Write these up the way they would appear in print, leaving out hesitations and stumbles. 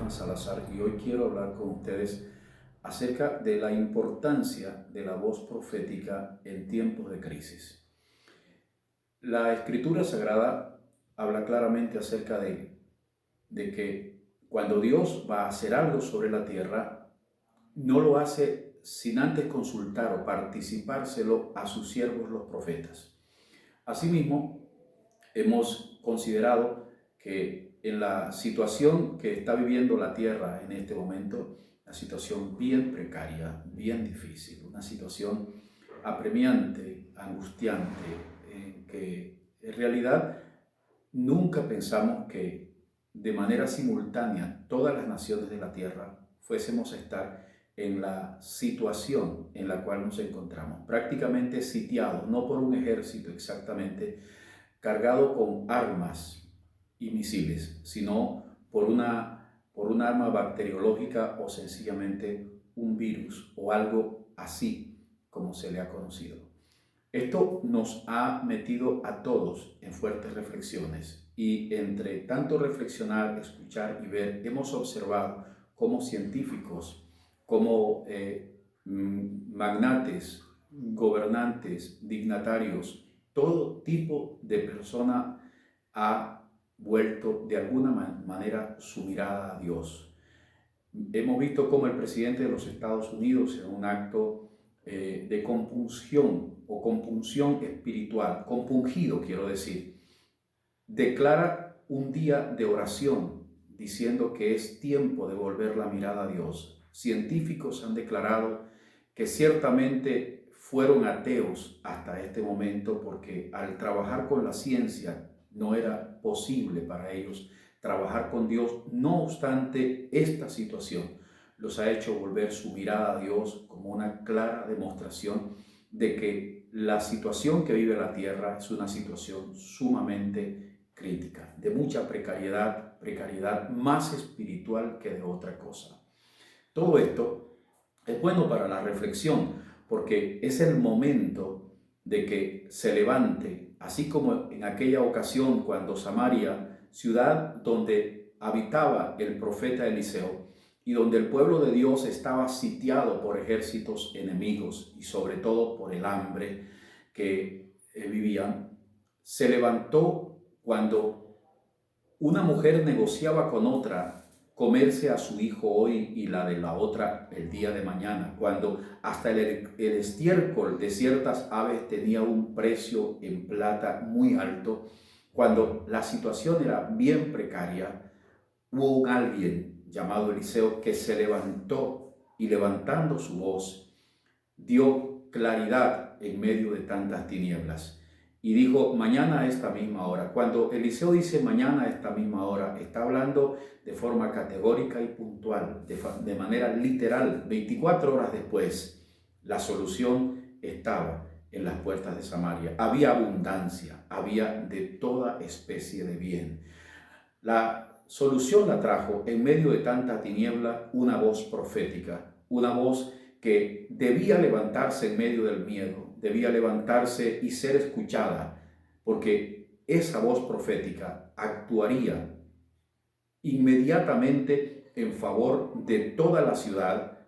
Osma Salazar y hoy quiero hablar con ustedes acerca de la importancia de la voz profética en tiempos de crisis. La Escritura Sagrada habla claramente acerca de que cuando Dios va a hacer algo sobre la tierra, no lo hace sin antes consultar o participárselo a sus siervos los profetas. Asimismo, hemos considerado que en la situación que está viviendo la tierra en este momento, una situación bien precaria, bien difícil, una situación apremiante, angustiante, que en realidad nunca pensamos que de manera simultánea todas las naciones de la tierra fuésemos a estar en la situación en la cual nos encontramos, prácticamente sitiados, no por un ejército exactamente, cargado con armas y misiles, sino por un arma bacteriológica o sencillamente un virus o algo así como se le ha conocido. Esto nos ha metido a todos en fuertes reflexiones y entre tanto reflexionar, escuchar y ver, hemos observado cómo científicos, como magnates, gobernantes, dignatarios, todo tipo de persona ha vuelto de alguna manera su mirada a Dios. Hemos visto cómo el presidente de los Estados Unidos, en un acto de compunción o compunción espiritual, compungido quiero decir, declara un día de oración diciendo que es tiempo de volver la mirada a Dios. Científicos han declarado que ciertamente fueron ateos hasta este momento porque al trabajar con la ciencia no era posible para ellos trabajar con Dios. No obstante, esta situación los ha hecho volver su mirada a Dios como una clara demostración de que la situación que vive la tierra es una situación sumamente crítica, de mucha precariedad más espiritual que de otra cosa. Todo esto es bueno para la reflexión porque es el momento de que se levante, así como en aquella ocasión cuando Samaria, ciudad donde habitaba el profeta Eliseo, y donde el pueblo de Dios estaba sitiado por ejércitos enemigos y sobre todo por el hambre que vivían, se levantó cuando una mujer negociaba con otra comerse a su hijo hoy y la de la otra el día de mañana, cuando hasta el estiércol de ciertas aves tenía un precio en plata muy alto, cuando la situación era bien precaria, hubo un alguien llamado Eliseo que se levantó y levantando su voz dio claridad en medio de tantas tinieblas y dijo mañana a esta misma hora. Cuando Eliseo dice mañana a esta misma hora, está hablando de forma categórica y puntual, de manera literal. 24 horas después, la solución estaba en las puertas de Samaria. Había abundancia, había de toda especie de bien. La solución la trajo en medio de tanta tiniebla una voz profética, una voz que debía levantarse en medio del miedo, debía levantarse y ser escuchada, porque esa voz profética actuaría inmediatamente en favor de toda la ciudad,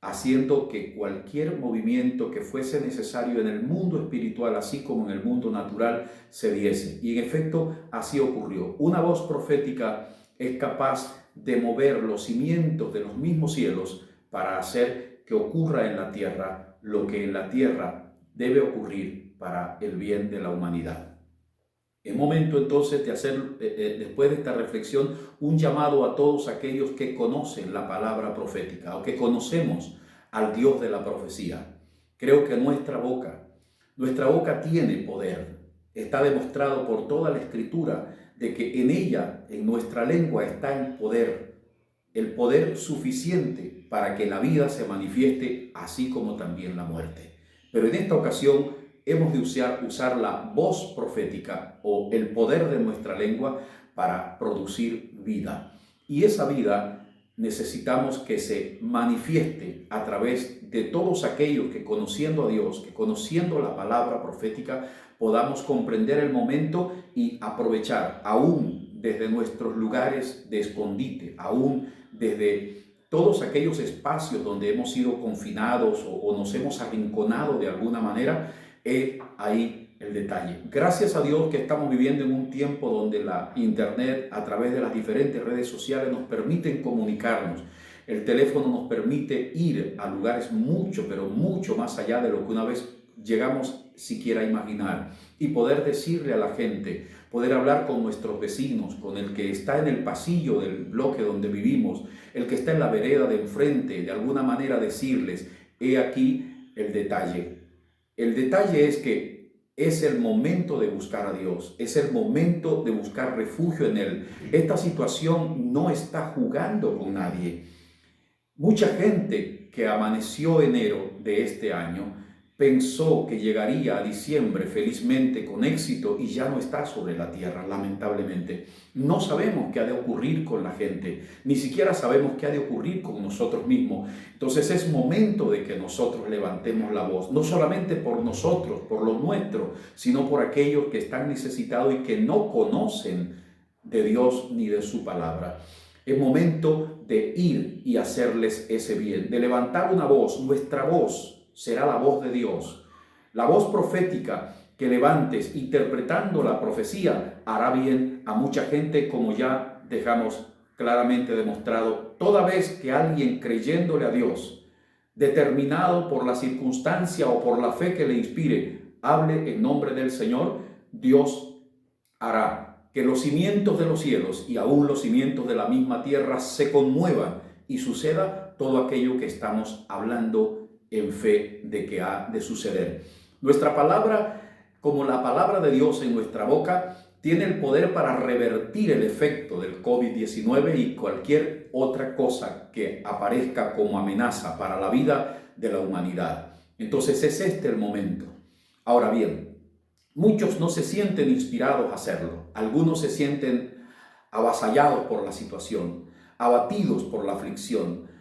haciendo que cualquier movimiento que fuese necesario en el mundo espiritual, así como en el mundo natural, se diese. Y en efecto, así ocurrió. Una voz profética es capaz de mover los cimientos de los mismos cielos para hacer que ocurra en la tierra lo que en la tierra debe ocurrir para el bien de la humanidad. Es momento entonces de hacer, después de esta reflexión, un llamado a todos aquellos que conocen la palabra profética o que conocemos al Dios de la profecía. Creo que nuestra boca tiene poder. Está demostrado por toda la Escritura de que en ella, en nuestra lengua, está el poder suficiente para que la vida se manifieste, así como también la muerte. Pero en esta ocasión, hemos de usar la voz profética o el poder de nuestra lengua para producir vida. Y esa vida necesitamos que se manifieste a través de todos aquellos que conociendo a Dios, que conociendo la palabra profética, podamos comprender el momento y aprovechar aún desde nuestros lugares de escondite, aún desde todos aquellos espacios donde hemos sido confinados o nos hemos arrinconado de alguna manera, ahí el detalle. Gracias a Dios que estamos viviendo en un tiempo donde la internet, a través de las diferentes redes sociales, nos permiten comunicarnos. El teléfono nos permite ir a lugares mucho, pero mucho más allá de lo que una vez llegamos siquiera a imaginar, y poder decirle a la gente, poder hablar con nuestros vecinos, con el que está en el pasillo del bloque donde vivimos, el que está en la vereda de enfrente, de alguna manera decirles, he aquí el detalle. El detalle es que es el momento de buscar a Dios, es el momento de buscar refugio en Él. Esta situación no está jugando con nadie. Mucha gente que amaneció enero de este año pensó que llegaría a diciembre felizmente con éxito y ya no está sobre la tierra, lamentablemente. No sabemos qué ha de ocurrir con la gente, ni siquiera sabemos qué ha de ocurrir con nosotros mismos. Entonces es momento de que nosotros levantemos la voz, no solamente por nosotros, por los nuestros, sino por aquellos que están necesitados y que no conocen de Dios ni de su palabra. Es momento de ir y hacerles ese bien, de levantar una voz. Nuestra voz será la voz de Dios. La voz profética que levantes interpretando la profecía hará bien a mucha gente, como ya dejamos claramente demostrado. Toda vez que alguien creyéndole a Dios, determinado por la circunstancia o por la fe que le inspire, hable en nombre del Señor, Dios hará que los cimientos de los cielos y aún los cimientos de la misma tierra se conmuevan y suceda todo aquello que estamos hablando en fe de que ha de suceder. Nuestra palabra, como la palabra de Dios en nuestra boca, tiene el poder para revertir el efecto del COVID-19 y cualquier otra cosa que aparezca como amenaza para la vida de la humanidad. Entonces es este el momento. Ahora bien, muchos no se sienten inspirados a hacerlo. Algunos se sienten avasallados por la situación, abatidos por la aflicción,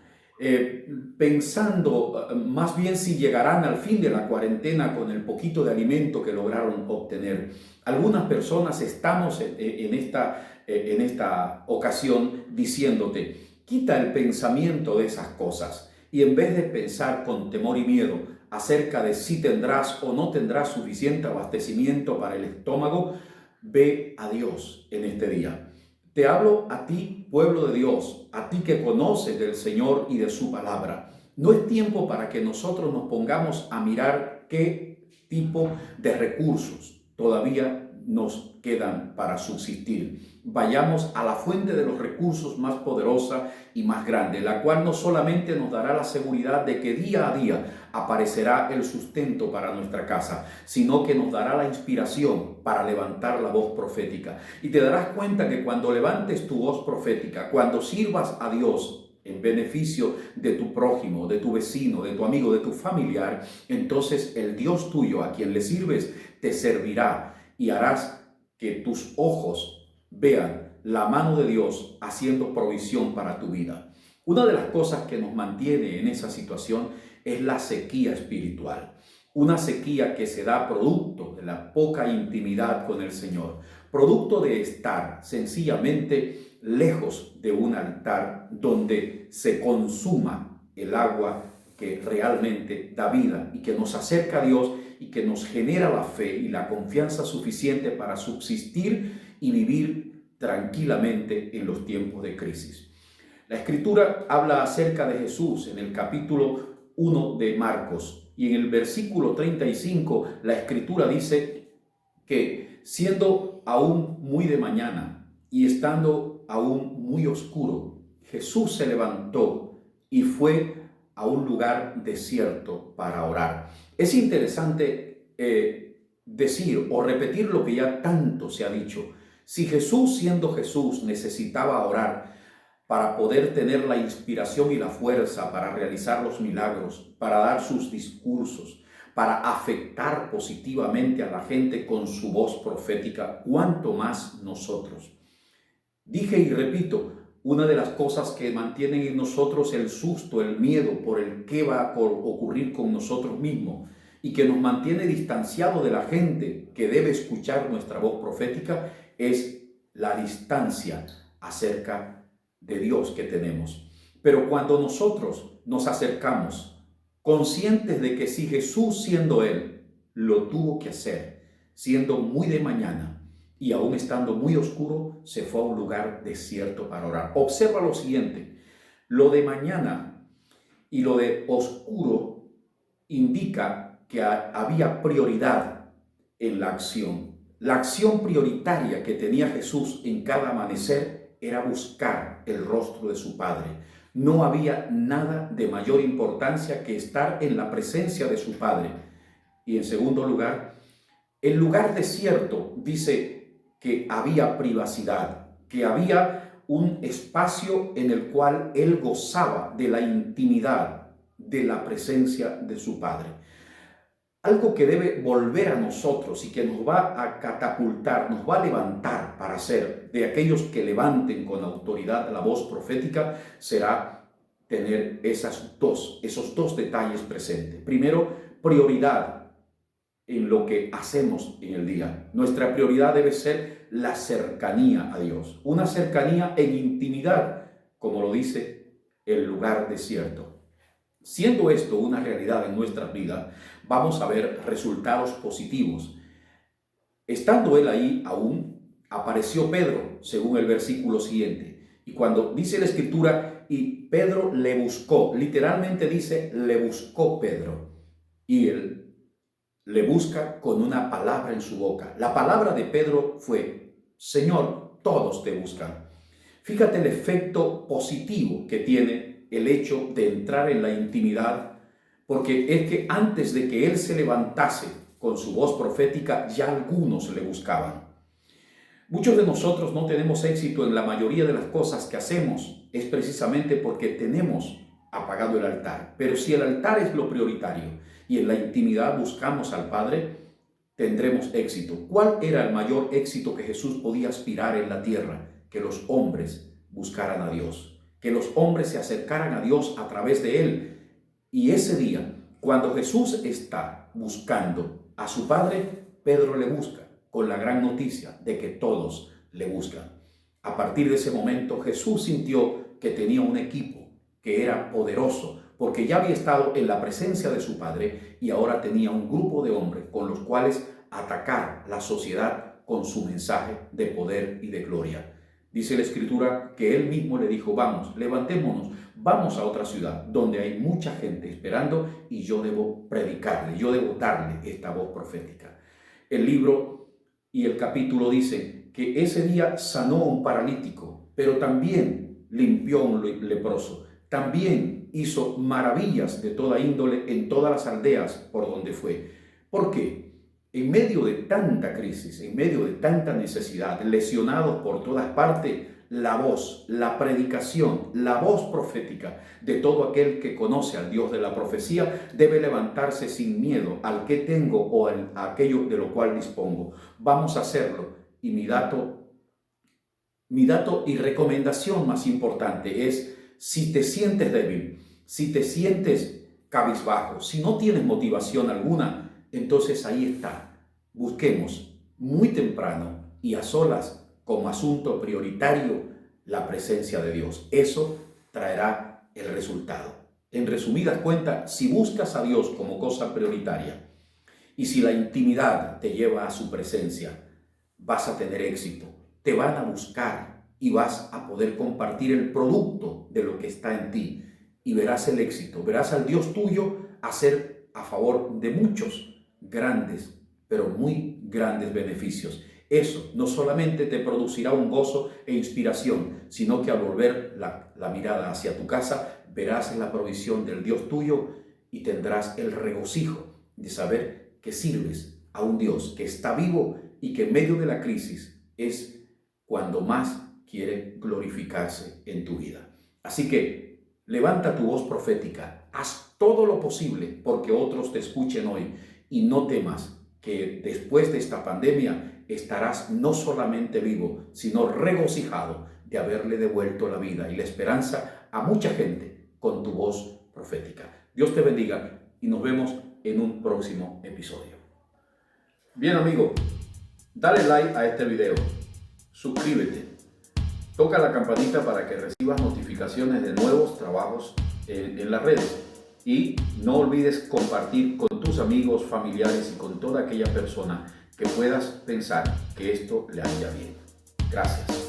pensando más bien si llegarán al fin de la cuarentena con el poquito de alimento que lograron obtener. Algunas personas estamos en esta ocasión diciéndote, quita el pensamiento de esas cosas y en vez de pensar con temor y miedo acerca de si tendrás o no tendrás suficiente abastecimiento para el estómago, ve a Dios en este día. Te hablo a ti, pueblo de Dios, a ti que conoces del Señor y de su palabra. No es tiempo para que nosotros nos pongamos a mirar qué tipo de recursos todavía nos quedan para subsistir. Vayamos a la fuente de los recursos más poderosa y más grande, la cual no solamente nos dará la seguridad de que día a día aparecerá el sustento para nuestra casa, sino que nos dará la inspiración para levantar la voz profética. Y te darás cuenta que cuando levantes tu voz profética, cuando sirvas a Dios en beneficio de tu prójimo, de tu vecino, de tu amigo, de tu familiar, entonces el Dios tuyo a quien le sirves te servirá y harás que tus ojos vean la mano de Dios haciendo provisión para tu vida. Una de las cosas que nos mantiene en esa situación es la sequía espiritual. Una sequía que se da producto de la poca intimidad con el Señor, producto de estar sencillamente lejos de un altar donde se consuma el agua que realmente da vida y que nos acerca a Dios y que nos genera la fe y la confianza suficiente para subsistir y vivir tranquilamente en los tiempos de crisis. La Escritura habla acerca de Jesús en el capítulo 1 de Marcos y en el versículo 35 la Escritura dice que siendo aún muy de mañana y estando aún muy oscuro, Jesús se levantó y fue a un lugar desierto para orar. Es interesante decir o repetir lo que ya tanto se ha dicho. Si Jesús, siendo Jesús, necesitaba orar para poder tener la inspiración y la fuerza para realizar los milagros, para dar sus discursos, para afectar positivamente a la gente con su voz profética, ¿cuánto más nosotros? Dije y repito, una de las cosas que mantienen en nosotros el susto, el miedo por el que va a ocurrir con nosotros mismos y que nos mantiene distanciados de la gente que debe escuchar nuestra voz profética es la distancia acerca de Dios que tenemos. Pero cuando nosotros nos acercamos, conscientes de que si Jesús, siendo Él, lo tuvo que hacer, siendo muy de mañana y aún estando muy oscuro, se fue a un lugar desierto para orar. Observa lo siguiente: lo de mañana y lo de oscuro indica que había prioridad en la acción. La acción prioritaria que tenía Jesús en cada amanecer era buscar el rostro de su Padre. No había nada de mayor importancia que estar en la presencia de su Padre. Y en segundo lugar, el lugar desierto dice que había privacidad, que había un espacio en el cual él gozaba de la intimidad, de la presencia de su Padre. Algo que debe volver a nosotros y que nos va a catapultar, nos va a levantar para ser de aquellos que levanten con autoridad la voz profética, será tener esos dos detalles presentes. Primero, prioridad en lo que hacemos en el día. Nuestra prioridad debe ser la cercanía a Dios, una cercanía en intimidad, como lo dice el lugar desierto. Siendo esto una realidad en nuestras vidas, vamos a ver resultados positivos. Estando él ahí aún, apareció Pedro, según el versículo siguiente. Y cuando dice la Escritura, y Pedro le buscó, literalmente dice, le buscó Pedro. Y él le busca con una palabra en su boca. La palabra de Pedro fue: Señor, todos te buscan. Fíjate el efecto positivo que tiene el hecho de entrar en la intimidad, porque es que antes de que él se levantase con su voz profética, ya algunos le buscaban. Muchos de nosotros no tenemos éxito en la mayoría de las cosas que hacemos, es precisamente porque tenemos apagado el altar. Pero si el altar es lo prioritario y en la intimidad buscamos al Padre, tendremos éxito. ¿Cuál era el mayor éxito que Jesús podía aspirar en la tierra? Que los hombres buscaran a Dios, que los hombres se acercaran a Dios a través de él. Y ese día, cuando Jesús está buscando a su Padre, Pedro le busca con la gran noticia de que todos le buscan. A partir de ese momento, Jesús sintió que tenía un equipo que era poderoso, porque ya había estado en la presencia de su Padre y ahora tenía un grupo de hombres con los cuales atacar la sociedad con su mensaje de poder y de gloria. Dice la Escritura que él mismo le dijo: vamos, levantémonos, vamos a otra ciudad donde hay mucha gente esperando y yo debo predicarle, yo debo darle esta voz profética. El libro y el capítulo dice que ese día sanó a un paralítico, pero también limpió a un leproso, también hizo maravillas de toda índole en todas las aldeas por donde fue. ¿Por qué? En medio de tanta crisis, en medio de tanta necesidad, lesionados por todas partes, la voz, la predicación, la voz profética de todo aquel que conoce al Dios de la profecía debe levantarse sin miedo al que tengo o a aquello de lo cual dispongo. Vamos a hacerlo. Y mi dato y recomendación más importante es: si te sientes débil, si te sientes cabizbajo, si no tienes motivación alguna, entonces ahí está. Busquemos muy temprano y a solas, como asunto prioritario, la presencia de Dios. Eso traerá el resultado. En resumidas cuentas, si buscas a Dios como cosa prioritaria y si la intimidad te lleva a su presencia, vas a tener éxito. Te van a buscar y vas a poder compartir el producto de lo que está en ti y verás el éxito, verás al Dios tuyo hacer a favor de muchos grandes, pero muy grandes beneficios. Eso no solamente te producirá un gozo e inspiración, sino que al volver la mirada hacia tu casa, verás la provisión del Dios tuyo y tendrás el regocijo de saber que sirves a un Dios que está vivo y que en medio de la crisis es cuando más quiere glorificarse en tu vida. Así que levanta tu voz profética, haz todo lo posible porque otros te escuchen hoy y no temas que después de esta pandemia estarás no solamente vivo, sino regocijado de haberle devuelto la vida y la esperanza a mucha gente con tu voz profética. Dios te bendiga y nos vemos en un próximo episodio. Bien, amigo, dale like a este video. suscríbete, toca la campanita para que recibas notificaciones de nuevos trabajos en las redes y no olvides compartir con tus amigos, familiares y con toda aquella persona que puedas pensar que esto le haría bien. Gracias.